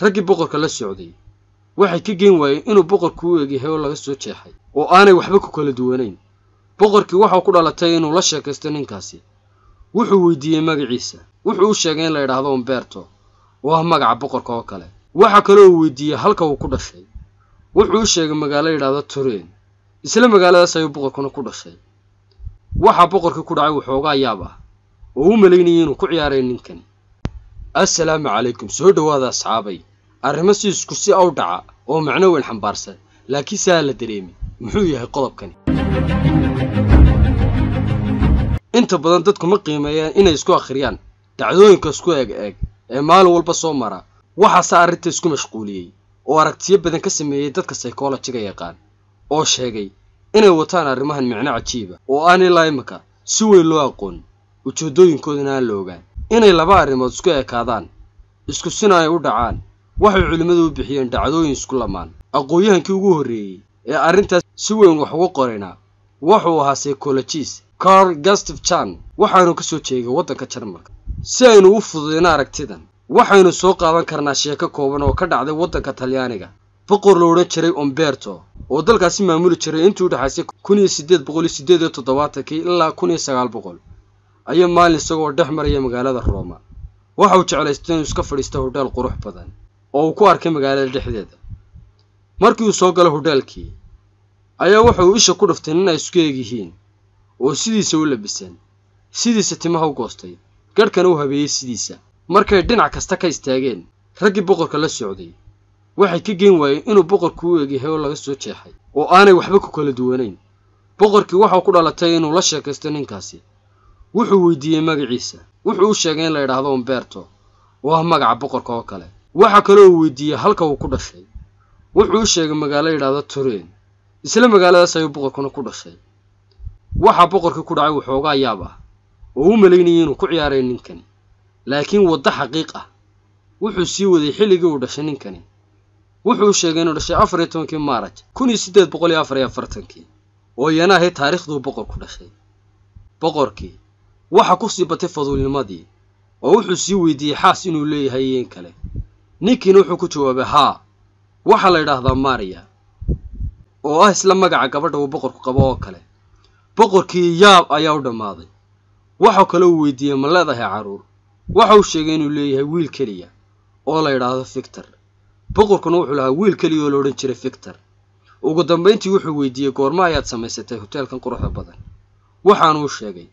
raggii boqorka la socday waxay ka geen waayeen inuu boqorku u eegyahay oo laga soo jeexay oo aanay waxba ku kala duwanayn. boqorkii waxa ku dhalatay inuu la sheekaysto ninkaasi. wuxuu weydiiyey magaciisa. wuxuu u sheegay in la yiraahdo Umberto oo ah magaca boqorka oo kale. waxa kale oo weydiiyey halka uu ku dhashay. wuxuu u sheegay magaalo la yiraahdo Turin. isla magaaladaas ayuu boqorkuna ku dhashay. waxa boqorkii ku dhacay wuxuuga yaab ah oo u maleynayay inuu ku ciyaaray ninkan. assalaamu calaykum, soo dhawaada asxaabay. arrimo si isku si u dhaca oo macno weyn xambaarsan laakiin saa la dareemi muxuu yahay qodobkani. inta badan dadku ma qiimeeyaan inay isku akhriyaan dhacdooyinka isku eeg ee maalin walba soo mara. waxaase arrinta isku mashquuliyey oo aragtiyo badan ka sameeyey dadka psychology-ga yaqaan oo sheegay inay wataan arrimahan micno cajiib ah oo aan ilaa imika si weyn loo aqoon, ujeedooyinkoodana aan la ogaan. inay laba arrimood isku ekaadaan, isku sina ay u dhacaan, waxay culimadu u bixiyeen dhacdooyin isku lamaan. aqoonyahankii ugu horreeyey ee arrintaas si weyn wax uga qorayna wuxuu ahaa psychologist Carl Gustav Jung, waxaanu ka soo jeegay waddanka Jarmalka. si aynu u fududeyno aragtidan waxaynu soo qaadan karnaa sheeko kooban oo ka dhacday waddanka Talyaaniga. boqor la odhan jiray Umberto oo dalkaasi maamuli jiray intii u dhaxaysay 1887 ilaa 1900 ayaa maalin isagoo dhex maraya magaalada Roma waxa uu jeclaystay inuu iska fadhiisto hodheel qurux badan oo uu ku arkay magaalada dhexdeeda. markii uu soo galay hodheelkii ayaa wuxuu isha ku dhuftay in ay isku eeg yihiin oo sidiisa u labisan, sidiisa timaha u goostay, garhkana u habeeyey sidiisa. markay dhinac kasta ka istaageen raggii boqorka la socday waxay ka geen waayeen inuu boqorku u eegyahay oo laga soo jeexay oo aanay waxba ku kala duwanayn. boqorkii waxa ku dhalatay inuu la sheekaysto ninkaasi. wuxuu weydiiyey magaciisa. wuxuu u sheegay in la yiraahdo Umberto oo ah magaca boqorka oo kale. waxa kale oo weydiiyey halka uu ku dhashay. wuxuu u sheegay magaalo la yiraahdo Turin. isla magaaladaas ayuu boqorkuna ku dhashay. waxa boqorkii ku dhacay wuxuuga yaab ah oo u maleynayay inuu ku ciyaaray ninkan. laakiin wada xaqiiq ah wuxuu sii waday xilligii uu dhashay ninkani. wuxuu sheegay inuu dhashay 14 Maarch 1844 oo yana ahayd taariikhduu boqorku dhashay. boqorkii waxa ku sii batay fadulnimadii oo wuxuu sii weydiiyey xaas inuu leeyahay in kale. ninkiina wuxuu ku jawaabay haa, waxa la yiraahdaa Maria oo ah isla magaca gabadha uu boqorku qabo oo kale. boqorkii yaab ayaa u dhamaaday. waxa kale uu weydiiyey ma leedahay caruur. waxa uu sheegay inuu leeyahay wiil kaliya oo la yiraahdo Victor. boqorkuna wuxuu lahaa wiil kaliya oo la odhan jiray Victor. ugu dambeyntii wuxuu weydiiyey goorma ayaad samaysatay hoteelkan quruxda badan. waxaanu u sheegay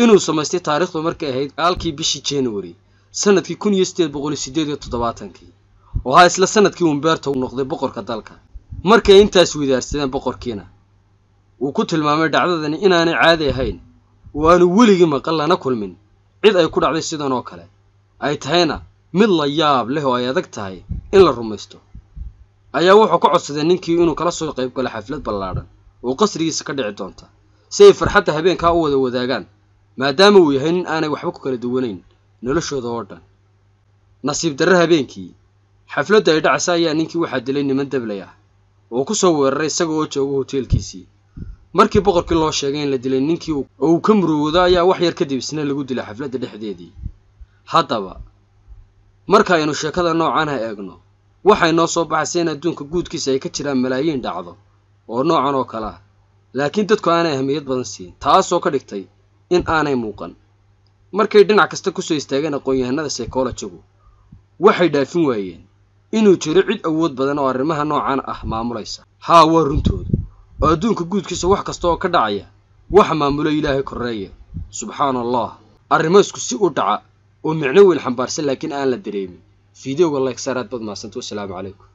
inuu samaystay taariikhdu markay ahayd aalkii bishii January sanadkii 1887 oo ha isla sanadkii Umberto noqday boqorka dalka. markay intaas wadaarsadeen boqorkiina uu ku tilmaamay dhacdadani inaanay caadi ahayn oo aanu weligii maqal lana kulmin cid ay ku dhacday sidan oo kale, ay tahayna mid la yaab leh oo ay adag tahay in la rumaysto. ayaa wuxuu ka codsaday ninkii inuu kala soo qayb galo xaflad ballaaran oo qasrigiisa ka dhici doonta si ay farxadda habeenka u wada wadaagaan maadaama uu yahay nin aanay waxba ku kala duwanayn noloshooda oo dhan. nasiib darro habeenkii xafladda ay dhacaysa ayaa ninkii waxaa dilay niman dablay ah oo ku soo weeraray isaga oo jooga hoteelkiisii. markii boqorkii loo sheegay in la dilay ninkii uu ka murugooday ayaa wax yar kadib isna lagu dilay xafladda dhexdeedii. haddaba marka aynu sheekada noocan ah eegno waxay noo soo baxaysaa in adduunka guudkiisa ay ka jiraan malaayiin dhacdo oo noocan oo kale ah laakiin dadku aanay ahmiyad badan siin, taasoo ka dhigtay in aanay muuqan. markay dhinac kasta ku soo istaageen aqoonyahanada psychology-gu waxay dhaafin waayeen inuu jiro cid awood badan oo arrimaha noocan ah maamulaysa. haa, waa runtooda oo adduunka guudkiisa wax kasta oo ka dhacaya waxa maamulay Ilaahay koreeye subxaanallah. arrimo isku si u dhaca oo micno weyn xambaarsan laakiin aan la dareemin. fiidiyowga like saaraad bad maasantu. assalaamu calaykum.